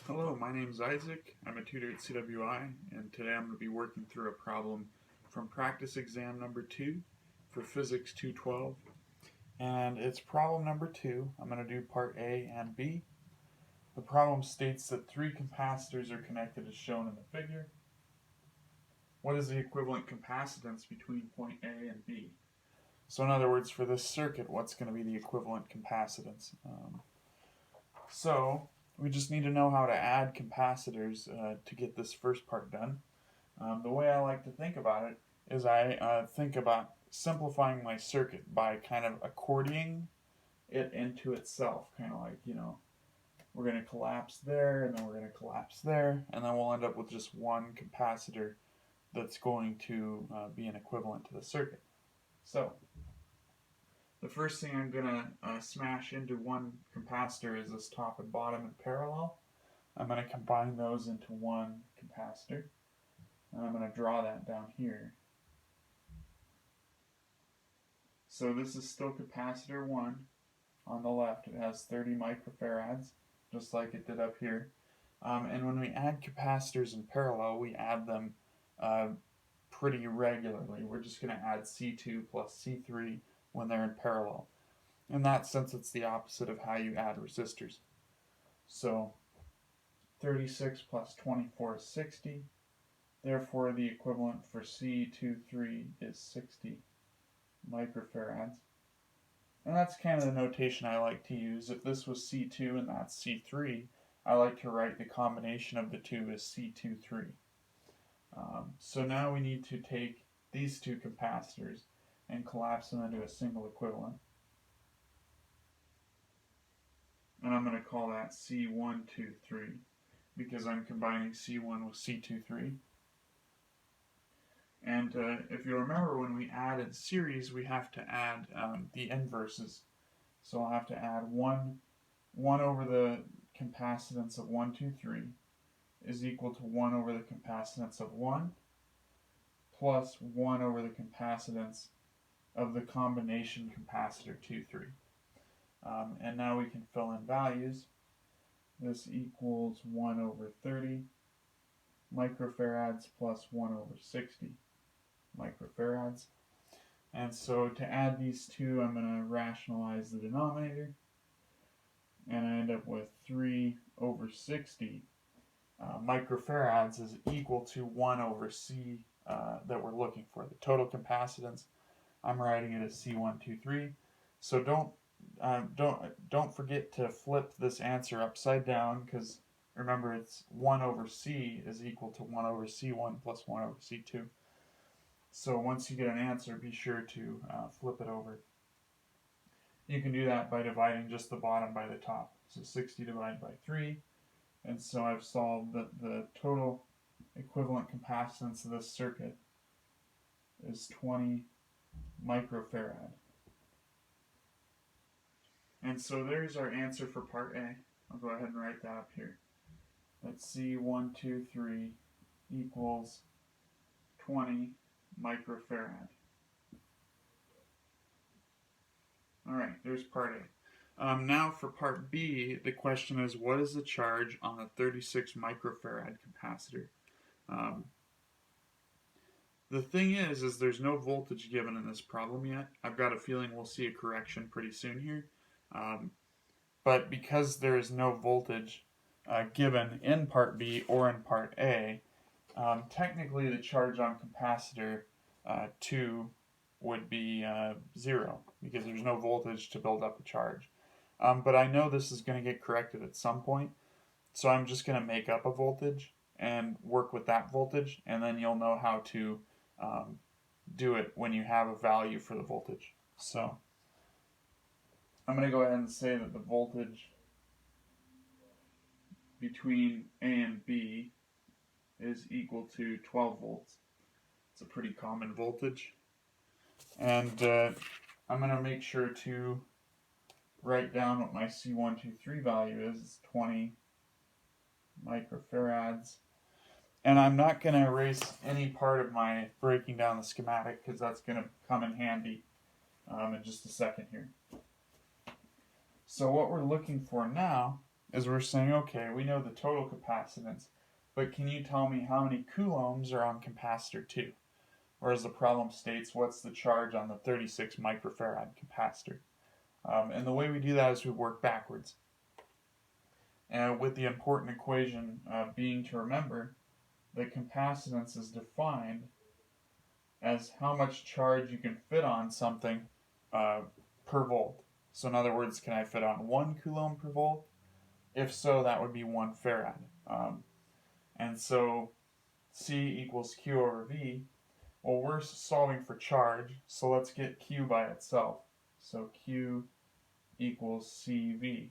Hello, my name is Isaac. I'm a tutor at CWI, and today I'm going to be working through a problem from practice exam number 2 for Physics 212. And it's problem number 2. I'm going to do part A and B. The problem states that 3 capacitors are connected as shown in the figure. What is the equivalent capacitance between point A and B? So in other words, for this circuit, what's going to be the equivalent capacitance? So we just need to know how to add capacitors to get this first part done. The way I like to think about it is I think about simplifying my circuit by kind of accordioning it into itself, kind of like, we're going to collapse there, and then we're going to collapse there, and then we'll end up with just one capacitor that's going to be an equivalent to the circuit. So the first thing I'm going to smash into one capacitor is this top and bottom in parallel. I'm going to combine those into one capacitor, and I'm going to draw that down here. So this is still capacitor 1 on the left. It has 30 microfarads, just like it did up here. And when we add capacitors in parallel, we add them pretty regularly. We're just going to add C2 plus C3 when they're in parallel. In that sense, it's the opposite of how you add resistors. So 36 plus 24 is 60. Therefore, the equivalent for C23 is 60 microfarads. And that's kind of the notation I like to use. If this was C2 and that's C3, I like to write the combination of the two as C23. So now we need to take these two capacitors and collapse them into a single equivalent. And I'm going to call that C123 because I'm combining C1 with C23. And if you remember, when we add in series, we have to add the inverses. So I'll have to add 1 over the capacitance of 1, 2, 3 is equal to 1 over the capacitance of 1 plus 1 over the capacitance of the combination capacitor 2, 3. And now we can fill in values. This equals 1 over 30 microfarads plus 1 over 60 microfarads. And so to add these two, I'm going to rationalize the denominator, and I end up with 3 over 60 microfarads is equal to 1 over C that we're looking for. The total capacitance, I'm writing it as C123. So don't forget to flip this answer upside down, because remember, it's 1 over C is equal to 1 over C1 plus 1 over C2. So once you get an answer, be sure to flip it over. You can do that by dividing just the bottom by the top. So 60 divided by 3. And so I've solved that the total equivalent capacitance of this circuit is 20 microfarad. And so there's our answer for part A. I'll go ahead and write that up here. Let's see, C123 equals 20 microfarad. Alright, there's part A. Now for part B, the question is, what is the charge on the 36 microfarad capacitor? The thing is there's no voltage given in this problem yet. I've got a feeling we'll see a correction pretty soon here. But because there is no voltage given in part B or in part A, technically the charge on capacitor 2 would be 0 because there's no voltage to build up a charge. But I know this is going to get corrected at some point, so I'm just going to make up a voltage and work with that voltage, and then you'll know how to do it when you have a value for the voltage. So I'm going to go ahead and say that the voltage between A and B is equal to 12 volts. It's a pretty common voltage. And I'm going to make sure to write down what my C123 value is. It's 20 microfarads. And I'm not going to erase any part of my breaking down the schematic because that's going to come in handy in just a second here. So what we're looking for now is we're saying, okay, we know the total capacitance, but can you tell me how many coulombs are on capacitor 2? Or as the problem states, what's the charge on the 36 microfarad capacitor? And the way we do that is we work backwards. And with the important equation being to remember that capacitance is defined as how much charge you can fit on something per volt. So in other words, can I fit on 1 coulomb per volt? If so, that would be 1 farad. And so C equals Q over V. Well, we're solving for charge, so let's get Q by itself. So Q equals CV.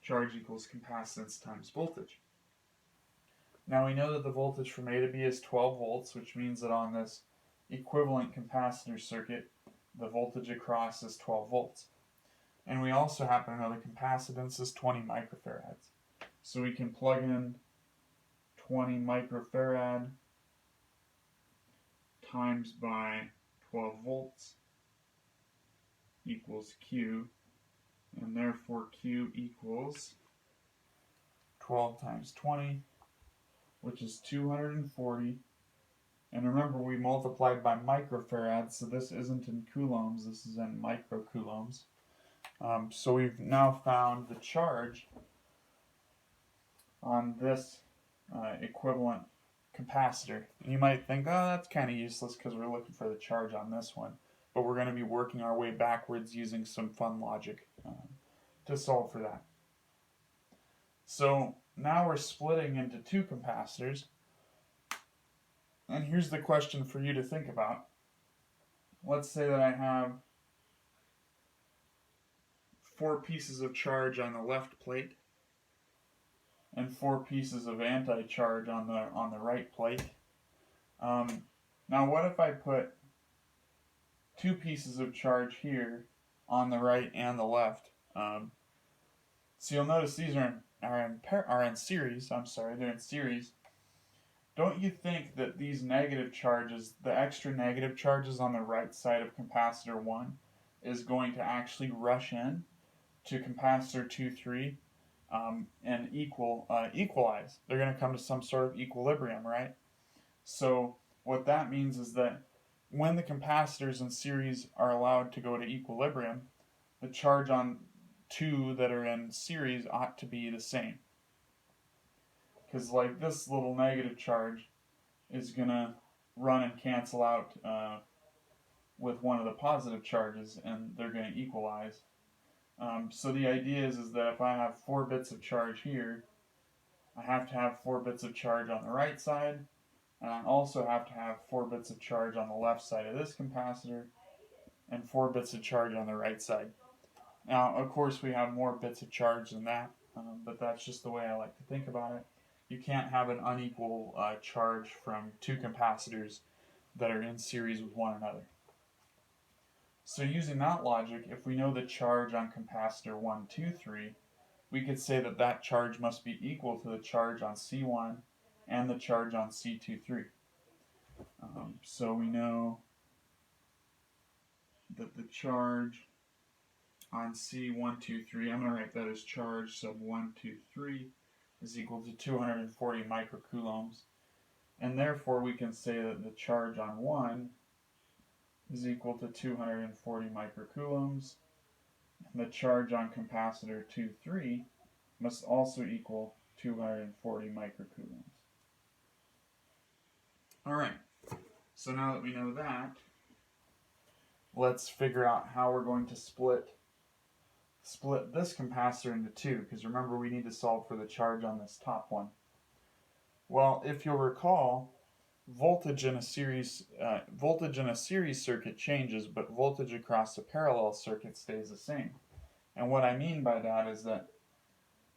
Charge equals capacitance times voltage. Now we know that the voltage from A to B is 12 volts, which means that on this equivalent capacitor circuit, the voltage across is 12 volts. And we also happen to know the capacitance is 20 microfarads. So we can plug in 20 microfarad times by 12 volts equals Q, and therefore Q equals 12 times 20, which is 240. And remember, we multiplied by microfarads, so this isn't in coulombs, this is in microcoulombs. So we've now found the charge on this equivalent capacitor. And you might think, oh, that's kind of useless because we're looking for the charge on this one. But we're going to be working our way backwards using some fun logic to solve for that. So now we're splitting into two capacitors. And here's the question for you to think about. Let's say that I have 4 pieces of charge on the left plate and 4 pieces of anti-charge on the right plate. Now what if I put 2 pieces of charge here on the right and the left? So you'll notice these are in series. They're in series. Don't you think that these negative charges, the extra negative charges on the right side of capacitor 1, is going to actually rush in to capacitor 2, 3 and equalize? They're going to come to some sort of equilibrium, right? So what that means is that when the capacitors in series are allowed to go to equilibrium, the charge on 2 that are in series ought to be the same. Because like this little negative charge is going to run and cancel out with one of the positive charges, and they're going to equalize. So the idea is that if I have 4 bits of charge here, I have to have 4 bits of charge on the right side, and I also have to have 4 bits of charge on the left side of this capacitor, and 4 bits of charge on the right side. Now, of course, we have more bits of charge than that, but that's just the way I like to think about it. You can't have an unequal charge from 2 capacitors that are in series with one another. So using that logic, if we know the charge on capacitor 1, 2, 3, we could say that that charge must be equal to the charge on C1 and the charge on C2, 3. So we know that the charge on C1, 2, 3, I'm going to write that as charge sub 1, 2, 3 is equal to 240 microcoulombs. And therefore we can say that the charge on 1 is equal to 240 microcoulombs. And the charge on capacitor 2, 3 must also equal 240 microcoulombs. Alright, so now that we know that, let's figure out how we're going to split this capacitor into 2, because remember we need to solve for the charge on this top one. Well, if you'll recall, voltage in a series circuit changes, but voltage across a parallel circuit stays the same. And what I mean by that is that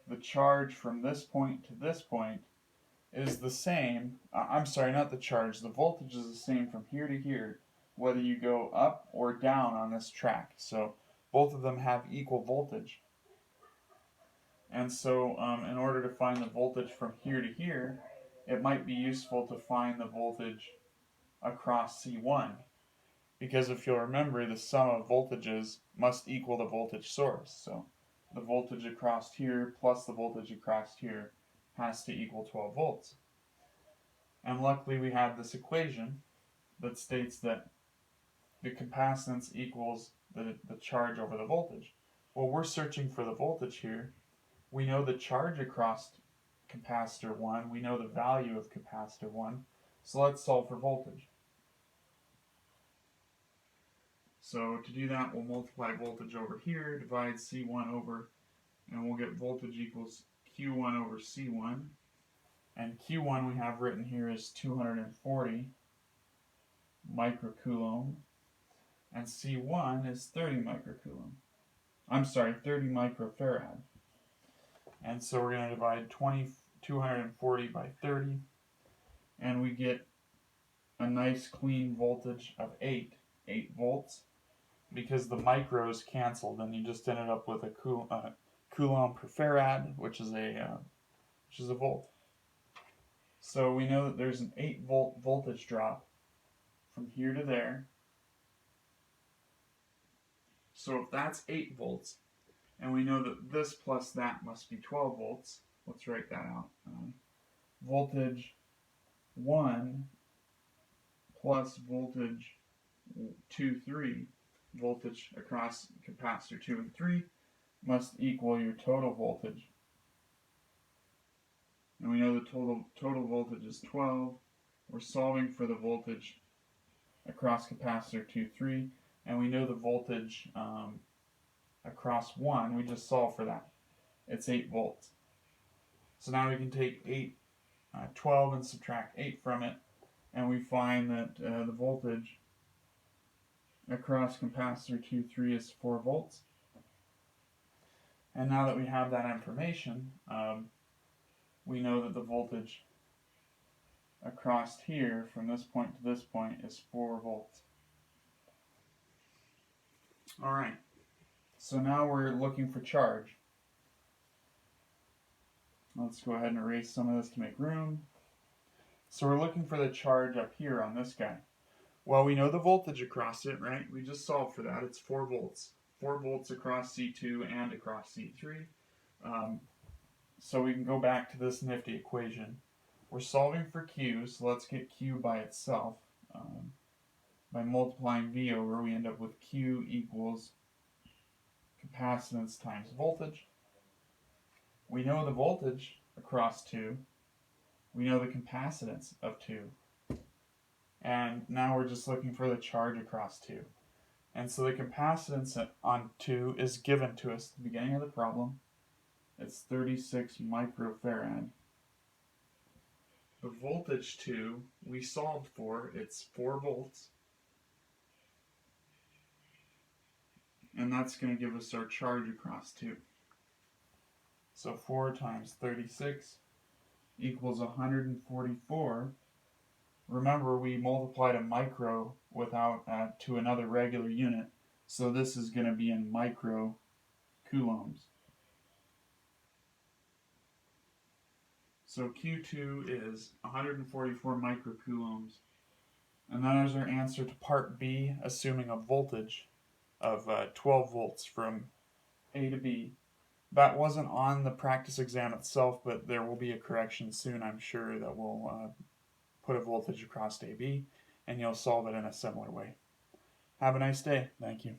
the charge from this point to this point is the same. Not the charge. The voltage is the same from here to here, whether you go up or down on this track. So both of them have equal voltage. And so in order to find the voltage from here to here, it might be useful to find the voltage across C1. Because if you'll remember, the sum of voltages must equal the voltage source. So the voltage across here plus the voltage across here has to equal 12 volts. And luckily we have this equation that states that the capacitance equals the charge over the voltage. Well, we're searching for the voltage here. We know the charge across capacitor 1. We know the value of capacitor 1. So let's solve for voltage. So to do that, we'll multiply voltage over here, divide C1 over, and we'll get voltage equals Q1 over C1. And Q1 we have written here is 240 microcoulomb, and C1 is 30 microcoulomb. I'm sorry, 30 microfarad. And so we're going to divide 240 by 30, and we get a nice clean voltage of 8 volts, because the micros canceled, and you just ended up with a coulomb per farad, which is a volt. So we know that there's an 8 volt voltage drop from here to there. So if that's 8 volts, and we know that this plus that must be 12 volts, let's write that out. Voltage 1 plus voltage 2, 3, voltage across capacitor 2 and 3 must equal your total voltage. And we know the total voltage is 12. We're solving for the voltage across capacitor 2, 3, and we know the voltage across 1. We just solve for that. It's 8 volts. So now we can take 12 and subtract 8 from it, and we find that the voltage across capacitor 2, 3 is 4 volts. And now that we have that information, we know that the voltage across here from this point to this point is 4 volts. Alright, so now we're looking for charge. Let's go ahead and erase some of this to make room. So we're looking for the charge up here on this guy. Well, we know the voltage across it, right? We just solved for that. It's 4 volts. 4 volts across C2 and across C3. So we can go back to this nifty equation. We're solving for Q, so let's get Q by itself. By multiplying V over, we end up with Q equals capacitance times voltage. We know the voltage across 2. We know the capacitance of 2. And now we're just looking for the charge across 2. And so the capacitance on 2 is given to us at the beginning of the problem. It's 36 microfarad. The voltage 2 we solved for, it's 4 volts. And that's going to give us our charge across 2. So 4 times 36 equals 144. Remember, we multiplied a micro without to another regular unit, so this is going to be in micro coulombs. So Q2 is 144 microcoulombs. And that is our answer to part B, assuming a voltage of 12 volts from A to B. That wasn't on the practice exam itself, but there will be a correction soon, I'm sure, that will put a voltage across AB, and you'll solve it in a similar way. Have a nice day. Thank you.